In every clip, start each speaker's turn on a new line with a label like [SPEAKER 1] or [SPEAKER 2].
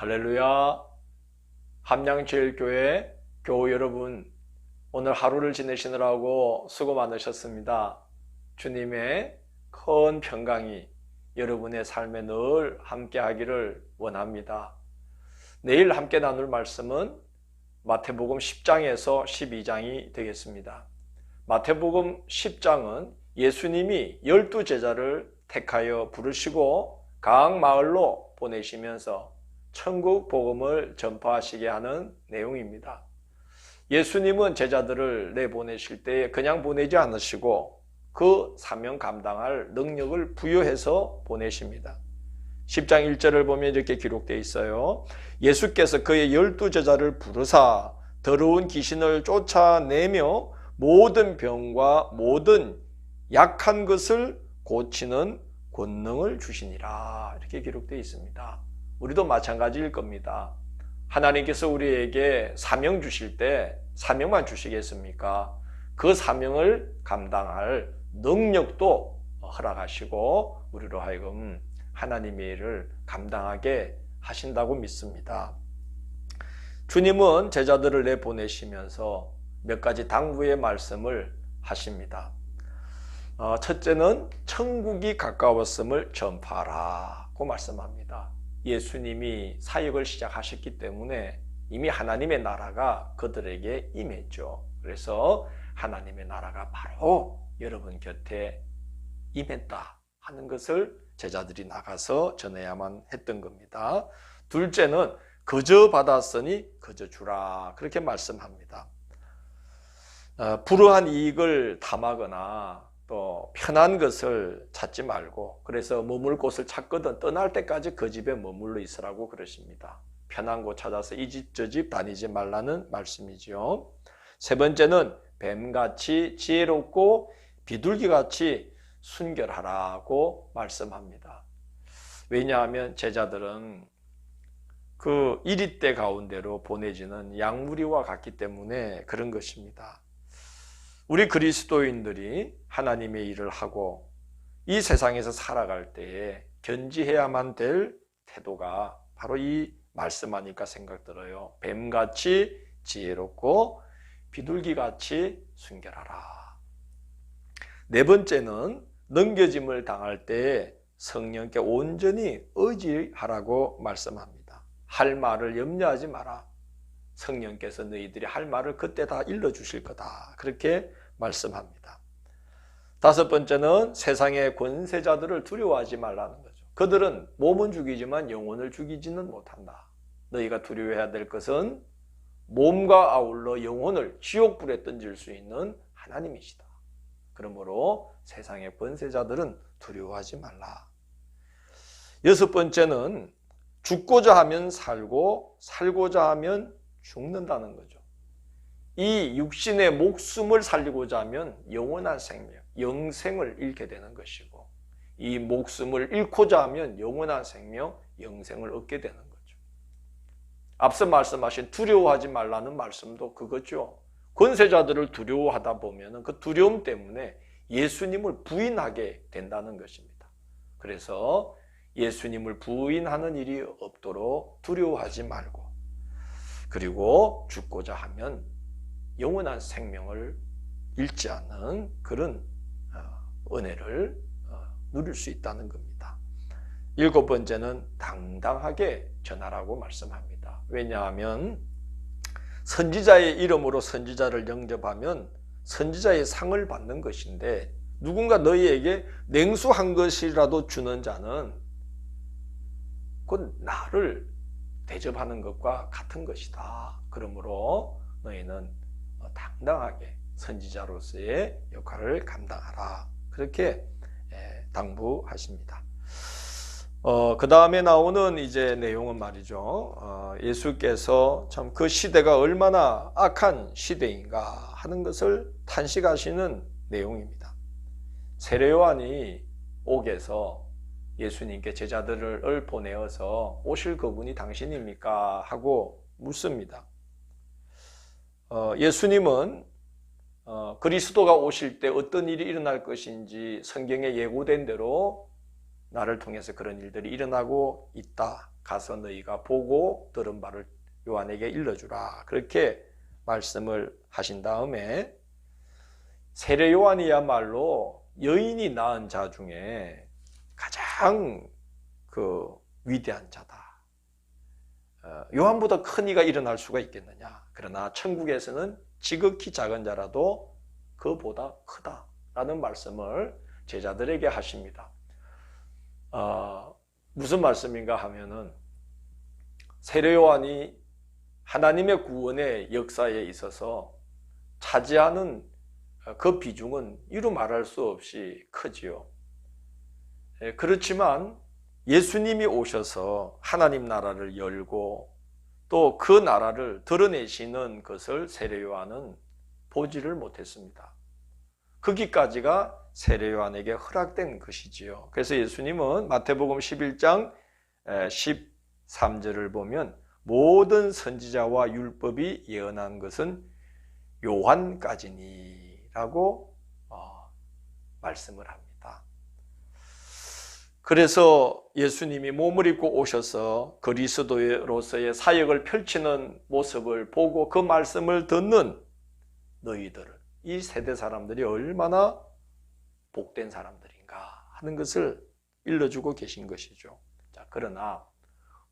[SPEAKER 1] 할렐루야. 함양제일교회 교우 여러분, 오늘 하루를 지내시느라고 수고 많으셨습니다. 주님의 큰 평강이 여러분의 삶에 늘 함께 하기를 원합니다. 내일 함께 나눌 말씀은 마태복음 10장에서 12장이 되겠습니다. 마태복음 10장은 예수님이 12제자를 택하여 부르시고 각 마을로 보내시면서 천국 복음을 전파하시게 하는 내용입니다. 예수님은 제자들을 내보내실 때 그냥 보내지 않으시고 그 사명 감당할 능력을 부여해서 보내십니다. 10장 1절을 보면 이렇게 기록되어 있어요. 예수께서 그의 12제자를 부르사 더러운 귀신을 쫓아내며 모든 병과 모든 약한 것을 고치는 권능을 주시니라, 이렇게 기록되어 있습니다. 우리도 마찬가지일 겁니다. 하나님께서 우리에게 사명 주실 때 사명만 주시겠습니까? 그 사명을 감당할 능력도 허락하시고 우리로 하여금 하나님의 일을 감당하게 하신다고 믿습니다. 주님은 제자들을 내보내시면서 몇 가지 당부의 말씀을 하십니다. 첫째는 천국이 가까웠음을 전파하라고 말씀합니다. 예수님이 사역을 시작하셨기 때문에 이미 하나님의 나라가 그들에게 임했죠. 그래서 하나님의 나라가 바로 여러분 곁에 임했다 하는 것을 제자들이 나가서 전해야만 했던 겁니다. 둘째는 거저 받았으니 거저 주라, 그렇게 말씀합니다. 불우한 이익을 탐하거나 또 편한 것을 찾지 말고, 그래서 머물 곳을 찾거든 떠날 때까지 그 집에 머물러 있으라고 그러십니다. 편한 곳 찾아서 이 집 저 집 다니지 말라는 말씀이죠. 세 번째는 뱀같이 지혜롭고 비둘기같이 순결하라고 말씀합니다. 왜냐하면 제자들은 그 이리때 가운데로 보내지는 양무리와 같기 때문에 그런 것입니다. 우리 그리스도인들이 하나님의 일을 하고 이 세상에서 살아갈 때에 견지해야만 될 태도가 바로 이 말씀하니까 생각들어요. 뱀같이 지혜롭고 비둘기같이 순결하라. 네 번째는 넘겨짐을 당할 때에 성령께 온전히 의지하라고 말씀합니다. 할 말을 염려하지 마라. 성령께서 너희들이 할 말을 그때 다 일러주실 거다, 그렇게 말씀합니다. 다섯 번째는 세상의 권세자들을 두려워하지 말라는 거죠. 그들은 몸은 죽이지만 영혼을 죽이지는 못한다. 너희가 두려워해야 될 것은 몸과 아울러 영혼을 지옥불에 던질 수 있는 하나님이시다. 그러므로 세상의 권세자들은 두려워하지 말라. 여섯 번째는 죽고자 하면 살고 살고자 하면 죽는다는 거죠. 이 육신의 목숨을 살리고자 하면 영원한 생명, 영생을 잃게 되는 것이고, 이 목숨을 잃고자 하면 영원한 생명, 영생을 얻게 되는 거죠. 앞서 말씀하신 두려워하지 말라는 말씀도 그거죠. 권세자들을 두려워하다 보면 그 두려움 때문에 예수님을 부인하게 된다는 것입니다. 그래서 예수님을 부인하는 일이 없도록 두려워하지 말고, 그리고 죽고자 하면 영원한 생명을 잃지 않는 그런 은혜를 누릴 수 있다는 겁니다. 일곱 번째는 당당하게 전하라고 말씀합니다. 왜냐하면 선지자의 이름으로 선지자를 영접하면 선지자의 상을 받는 것인데, 누군가 너희에게 냉수한 것이라도 주는 자는 그건 나를 대접하는 것과 같은 것이다. 그러므로 너희는 당당하게 선지자로서의 역할을 감당하라, 그렇게 당부하십니다. 그 다음에 나오는 이제 내용은 말이죠. 예수께서 참 그 시대가 얼마나 악한 시대인가 하는 것을 탄식하시는 내용입니다. 세례요한이 옥에서 예수님께 제자들을 보내어서 오실 그분이 당신입니까? 하고 묻습니다. 예수님은 그리스도가 오실 때 어떤 일이 일어날 것인지 성경에 예고된 대로 나를 통해서 그런 일들이 일어나고 있다. 가서 너희가 보고 들은 바를 요한에게 일러주라. 그렇게 말씀을 하신 다음에 세례 요한이야말로 여인이 낳은 자 중에 가장 위대한 자다. 요한보다 큰 이가 일어날 수가 있겠느냐. 그러나 천국에서는 지극히 작은 자라도 그보다 크다라는 말씀을 제자들에게 하십니다. 무슨 말씀인가 하면은 세례 요한이 하나님의 구원의 역사에 있어서 차지하는 그 비중은 이루 말할 수 없이 크지요. 그렇지만 예수님이 오셔서 하나님 나라를 열고 또 그 나라를 드러내시는 것을 세례 요한은 보지를 못했습니다. 거기까지가 세례 요한에게 허락된 것이지요. 그래서 예수님은 마태복음 11장 13절을 보면 모든 선지자와 율법이 예언한 것은 요한까지니 라고 말씀을 합니다. 그래서 예수님이 몸을 입고 오셔서 그리스도로서의 사역을 펼치는 모습을 보고 그 말씀을 듣는 너희들을, 이 세대 사람들이 얼마나 복된 사람들인가 하는 것을 일러주고 계신 것이죠. 자, 그러나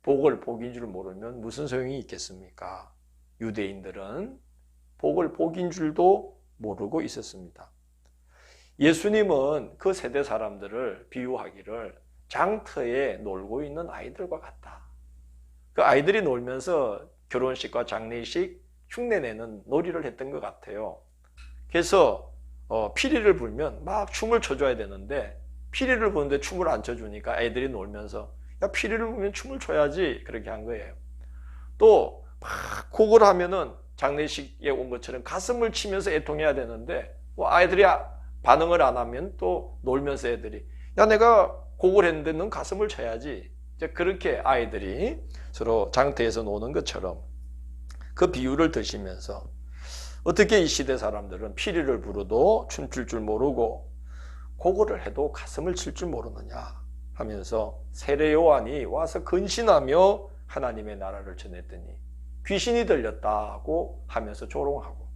[SPEAKER 1] 복을 복인 줄 모르면 무슨 소용이 있겠습니까? 유대인들은 복을 복인 줄도 모르고 있었습니다. 예수님은 그 세대 사람들을 비유하기를 장터에 놀고 있는 아이들과 같다. 그 아이들이 놀면서 결혼식과 장례식, 흉내내는 놀이를 했던 것 같아요. 그래서 피리를 불면 막 춤을 춰줘야 되는데 피리를 부는데 춤을 안 춰주니까 애들이 놀면서 야, 피리를 불면 춤을 춰야지 그렇게 한 거예요. 또 막 곡을 하면은 장례식에 온 것처럼 가슴을 치면서 애통해야 되는데 아이들이 반응을 안 하면 또 놀면서 애들이 야, 내가 곡을 했는데 넌 가슴을 쳐야지. 이제 그렇게 아이들이 서로 장터에서 노는 것처럼 그 비유를 드시면서 어떻게 이 시대 사람들은 피리를 부르도 춤출 줄 모르고 곡을 해도 가슴을 칠 줄 모르느냐 하면서 세례 요한이 와서 근신하며 하나님의 나라를 전했더니 귀신이 들렸다고 하면서 조롱하고,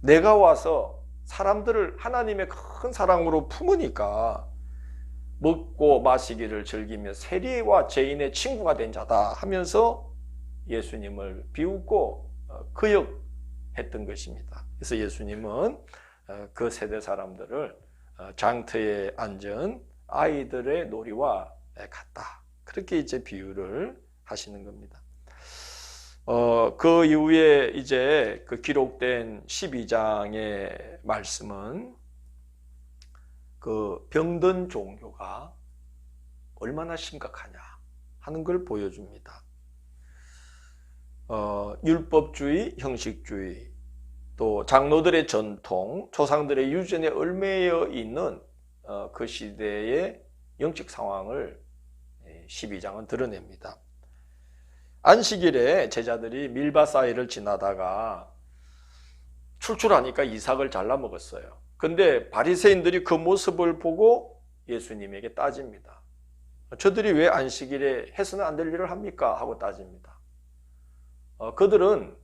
[SPEAKER 1] 내가 와서 사람들을 하나님의 큰 사랑으로 품으니까 먹고 마시기를 즐기며 세리와 죄인의 친구가 된 자다 하면서 예수님을 비웃고 거역했던 것입니다. 그래서 예수님은 그 세대 사람들을 장터에 앉은 아이들의 놀이와 같다. 그렇게 이제 비유를 하시는 겁니다. 그 이후에 이제 그 기록된 12장의 말씀은 그 병든 종교가 얼마나 심각하냐 하는 걸 보여줍니다. 율법주의, 형식주의, 또 장로들의 전통, 조상들의 유전에 얽매여 있는 그 시대의 영적 상황을 12장은 드러냅니다. 안식일에 제자들이 밀밭 사이를 지나다가 출출하니까 이삭을 잘라 먹었어요. 근데 바리새인들이 그 모습을 보고 예수님에게 따집니다. 저들이 왜 안식일에 해서는 안 될 일을 합니까? 하고 따집니다. 그들은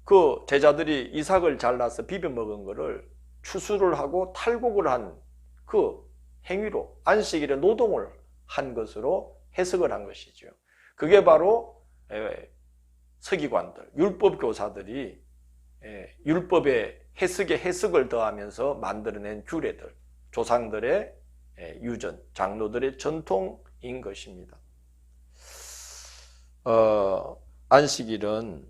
[SPEAKER 1] 그 제자들이 이삭을 잘라서 비벼 먹은 것을 추수를 하고 탈곡을 한 그 행위로 안식일에 노동을 한 것으로 해석을 한 것이죠. 그게 바로 서기관들, 율법 교사들이 율법의 해석에 해석을 더하면서 만들어낸 규례들, 조상들의 유전, 장로들의 전통인 것입니다. 안식일은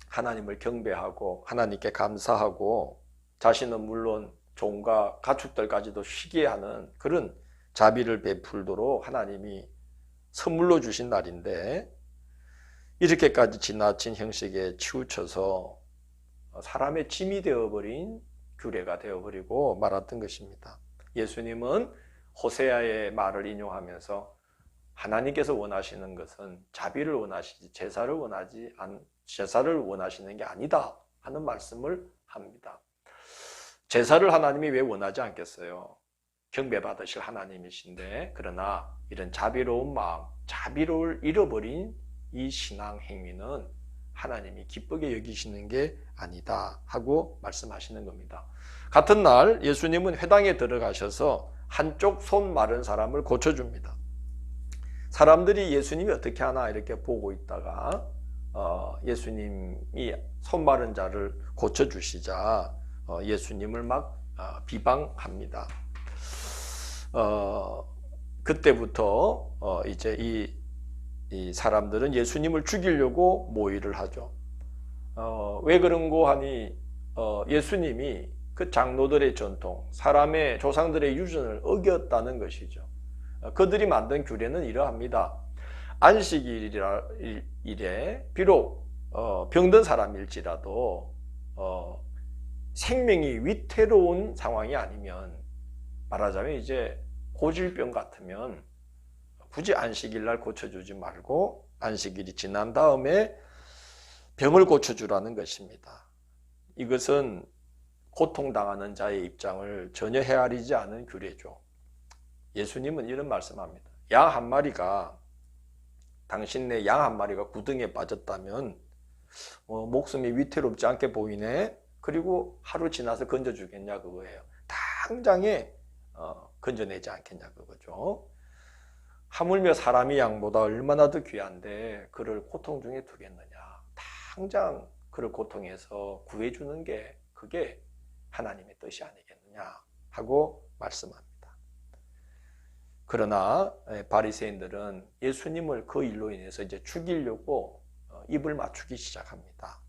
[SPEAKER 1] 하나님을 경배하고 하나님께 감사하고 자신은 물론 종과 가축들까지도 쉬게 하는 그런 자비를 베풀도록 하나님이 선물로 주신 날인데, 이렇게까지 지나친 형식에 치우쳐서 사람의 짐이 되어버린 규례가 되어버리고 말았던 것입니다. 예수님은 호세아의 말을 인용하면서 하나님께서 원하시는 것은 자비를 원하시지 제사를 원하시는 게 아니다 하는 말씀을 합니다. 제사를 하나님이 왜 원하지 않겠어요? 경배받으실 하나님이신데, 그러나 이런 자비로운 마음, 자비를 잃어버린 이 신앙 행위는 하나님이 기쁘게 여기시는 게 아니다 하고 말씀하시는 겁니다. 같은 날 예수님은 회당에 들어가셔서 한쪽 손 마른 사람을 고쳐줍니다. 사람들이 예수님이 어떻게 하나 이렇게 보고 있다가 예수님이 손 마른 자를 고쳐주시자 예수님을 막 비방합니다. 그때부터 이제 이 사람들은 예수님을 죽이려고 모의를 하죠. 왜 그런고 하니 예수님이 그 장로들의 전통, 사람의 조상들의 유전을 어겼다는 것이죠. 그들이 만든 규례는 이러합니다. 안식일에 비록 병든 사람일지라도 생명이 위태로운 상황이 아니면, 말하자면 이제 고질병 같으면 굳이 안식일 날 고쳐주지 말고 안식일이 지난 다음에 병을 고쳐주라는 것입니다. 이것은 고통당하는 자의 입장을 전혀 헤아리지 않은 규례죠. 예수님은 이런 말씀합니다. 양 한 마리가, 당신네 양 한 마리가 구덩이에 빠졌다면 목숨이 위태롭지 않게 보이네. 그리고 하루 지나서 건져주겠냐 그거예요. 당장에 건져내지 않겠냐 그거죠. 하물며 사람이 양보다 얼마나 더 귀한데 그를 고통 중에 두겠느냐. 당장 그를 고통에서 구해주는 게 그게 하나님의 뜻이 아니겠느냐 하고 말씀합니다. 그러나 바리새인들은 예수님을 그 일로 인해서 이제 죽이려고 입을 맞추기 시작합니다.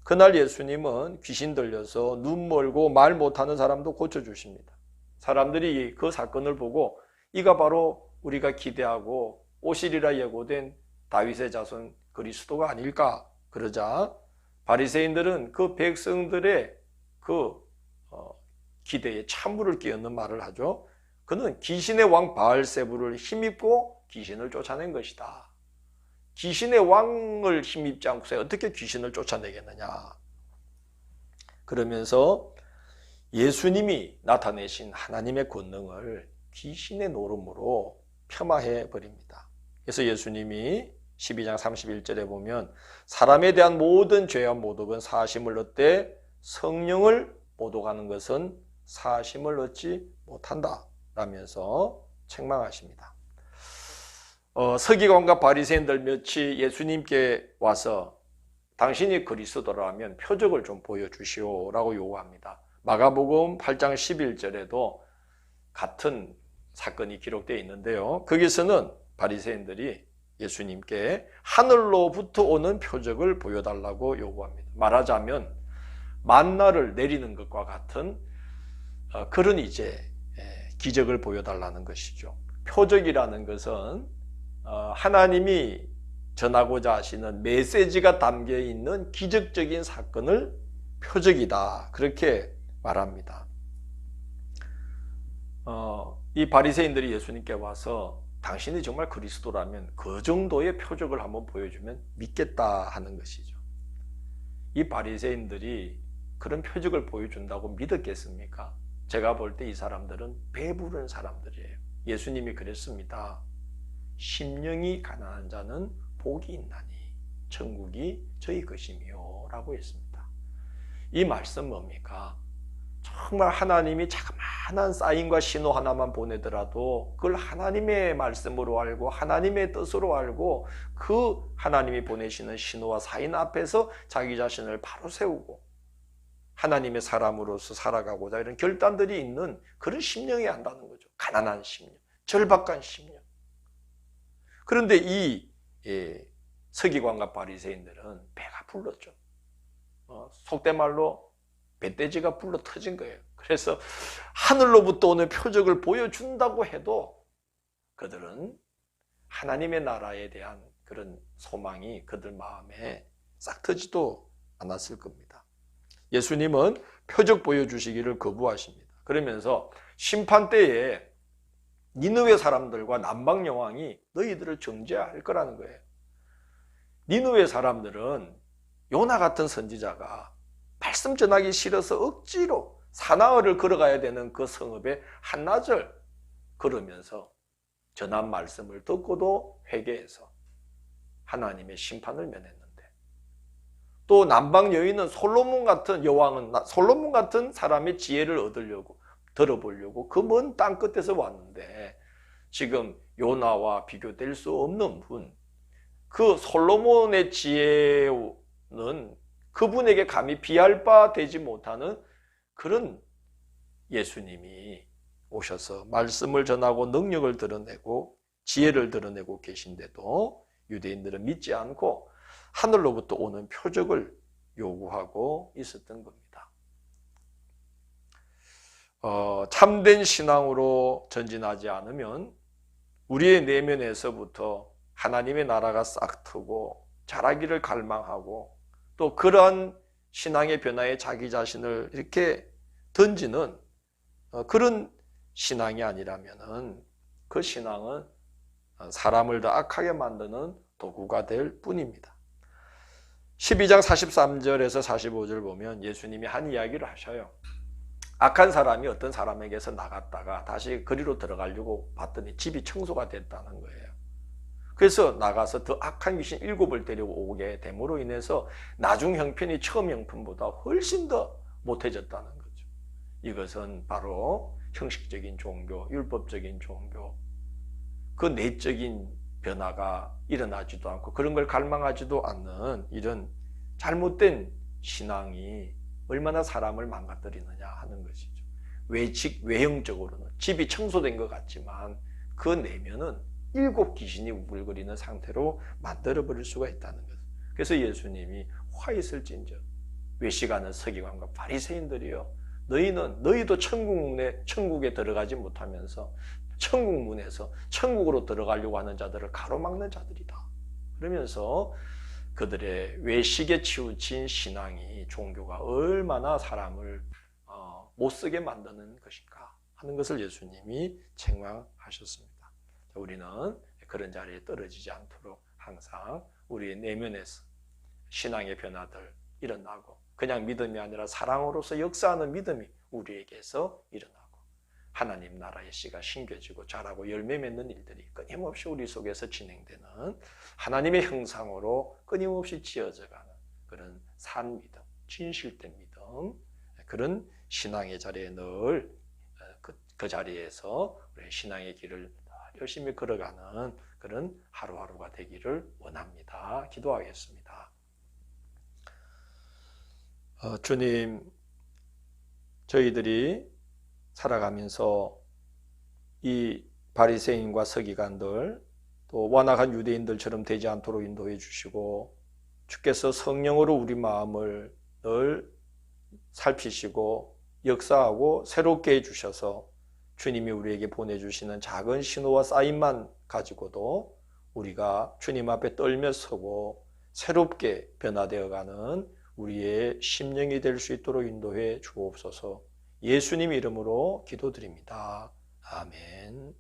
[SPEAKER 1] 그날 예수님은 귀신 들려서 눈 멀고 말 못하는 사람도 고쳐주십니다. 사람들이 그 사건을 보고 이가 바로 우리가 기대하고 오시리라 예고된 다윗의 자손 그리스도가 아닐까 그러자 바리새인들은 그 백성들의 그 기대에 찬물을 끼얹는 말을 하죠. 그는 귀신의 왕 바알세불을 힘입고 귀신을 쫓아낸 것이다. 귀신의 왕을 힘입지 않고서 어떻게 귀신을 쫓아내겠느냐. 그러면서 예수님이 나타내신 하나님의 권능을 귀신의 노름으로 폄하해 버립니다. 그래서 예수님이 12장 31절에 보면 사람에 대한 모든 죄와 모독은 사하심을 얻되 성령을 모독하는 것은 사하심을 얻지 못한다 라면서 책망하십니다. 서기관과 바리새인들 몇이 예수님께 와서 당신이 그리스도라면 표적을 좀 보여주시오라고 요구합니다. 마가복음 8장 11절에도 같은 사건이 기록되어 있는데요. 거기서는 바리새인들이 예수님께 하늘로부터 오는 표적을 보여달라고 요구합니다. 말하자면 만나를 내리는 것과 같은 그런 이제 기적을 보여달라는 것이죠. 표적이라는 것은 하나님이 전하고자 하시는 메시지가 담겨 있는 기적적인 사건을 표적이다 그렇게 말합니다. 이 바리새인들이 예수님께 와서 당신이 정말 그리스도라면 그 정도의 표적을 한번 보여주면 믿겠다 하는 것이죠. 이 바리새인들이 그런 표적을 보여준다고 믿었겠습니까? 제가 볼 때 이 사람들은 배부른 사람들이에요. 예수님이 그랬습니다. 심령이 가난한 자는 복이 있나니 천국이 저희 것이며 라고 했습니다. 이 말씀 뭡니까? 정말 하나님이 자그마한 사인과 신호 하나만 보내더라도 그걸 하나님의 말씀으로 알고 하나님의 뜻으로 알고 그 하나님이 보내시는 신호와 사인 앞에서 자기 자신을 바로 세우고 하나님의 사람으로서 살아가고자 이런 결단들이 있는 그런 심령이 한다는 거죠. 가난한 심령, 절박한 심령. 그런데 이 서기관과 바리새인들은 배가 불렀죠. 속된 말로 뱃돼지가 불러 터진 거예요. 그래서 하늘로부터 오는 표적을 보여준다고 해도 그들은 하나님의 나라에 대한 그런 소망이 그들 마음에 싹 트지도 않았을 겁니다. 예수님은 표적 보여주시기를 거부하십니다. 그러면서 심판 때에 니느웨 사람들과 남방 여왕이 너희들을 정죄할 거라는 거예요. 니느웨 사람들은 요나 같은 선지자가 말씀 전하기 싫어서 억지로 사나흘을 걸어가야 되는 그 성읍에 한낮을 걸으면서 전한 말씀을 듣고도 회개해서 하나님의 심판을 면했는데, 또 남방 여인은 솔로몬 같은 여왕은 솔로몬 같은 사람의 지혜를 얻으려고 들어보려고 그 먼 땅 끝에서 왔는데, 지금 요나와 비교될 수 없는 분, 그 솔로몬의 지혜는 그분에게 감히 비할 바 되지 못하는 그런 예수님이 오셔서 말씀을 전하고 능력을 드러내고 지혜를 드러내고 계신데도 유대인들은 믿지 않고 하늘로부터 오는 표적을 요구하고 있었던 겁니다. 참된 신앙으로 전진하지 않으면 우리의 내면에서부터 하나님의 나라가 싹트고 자라기를 갈망하고, 또 그러한 신앙의 변화에 자기 자신을 이렇게 던지는 그런 신앙이 아니라면은 그 신앙은 사람을 더 악하게 만드는 도구가 될 뿐입니다. 12장 43절에서 45절 보면 예수님이 한 이야기를 하셔요. 악한 사람이 어떤 사람에게서 나갔다가 다시 그리로 들어가려고 봤더니 집이 청소가 됐다는 거예요. 그래서 나가서 더 악한 귀신 7을 데려오게 됨으로 인해서 나중 형편이 처음 형편보다 훨씬 더 못해졌다는 거죠. 이것은 바로 형식적인 종교, 율법적인 종교, 그 내적인 변화가 일어나지도 않고 그런 걸 갈망하지도 않는 이런 잘못된 신앙이 얼마나 사람을 망가뜨리느냐 하는 것이죠. 외형적으로는 집이 청소된 것 같지만 그 내면은 7 귀신이 우글거리는 상태로 만들어버릴 수가 있다는 것. 그래서 예수님이 화 있을진저 외식하는 서기관과 바리새인들이요, 너희도 천국에 들어가지 못하면서 천국 문에서 천국으로 들어가려고 하는 자들을 가로막는 자들이다. 그러면서 그들의 외식에 치우친 신앙이, 종교가 얼마나 사람을 못쓰게 만드는 것인가 하는 것을 예수님이 책망하셨습니다. 우리는 그런 자리에 떨어지지 않도록 항상 우리의 내면에서 신앙의 변화들 일어나고, 그냥 믿음이 아니라 사랑으로서 역사하는 믿음이 우리에게서 일어나고, 하나님 나라의 씨가 심겨지고 자라고 열매 맺는 일들이 끊임없이 우리 속에서 진행되는 하나님의 형상으로 끊임없이 지어져가는 그런 산 믿음, 진실된 믿음, 그런 신앙의 자리에 늘 그 자리에서 우리의 신앙의 길을 열심히 걸어가는 그런 하루하루가 되기를 원합니다. 기도하겠습니다. 주님, 저희들이 살아가면서 이 바리새인과 서기관들, 또 완악한 유대인들처럼 되지 않도록 인도해 주시고, 주께서 성령으로 우리 마음을 늘 살피시고 역사하고 새롭게 해주셔서 주님이 우리에게 보내주시는 작은 신호와 사인만 가지고도 우리가 주님 앞에 떨며 서고 새롭게 변화되어가는 우리의 심령이 될 수 있도록 인도해 주옵소서. 예수님 이름으로 기도드립니다. 아멘.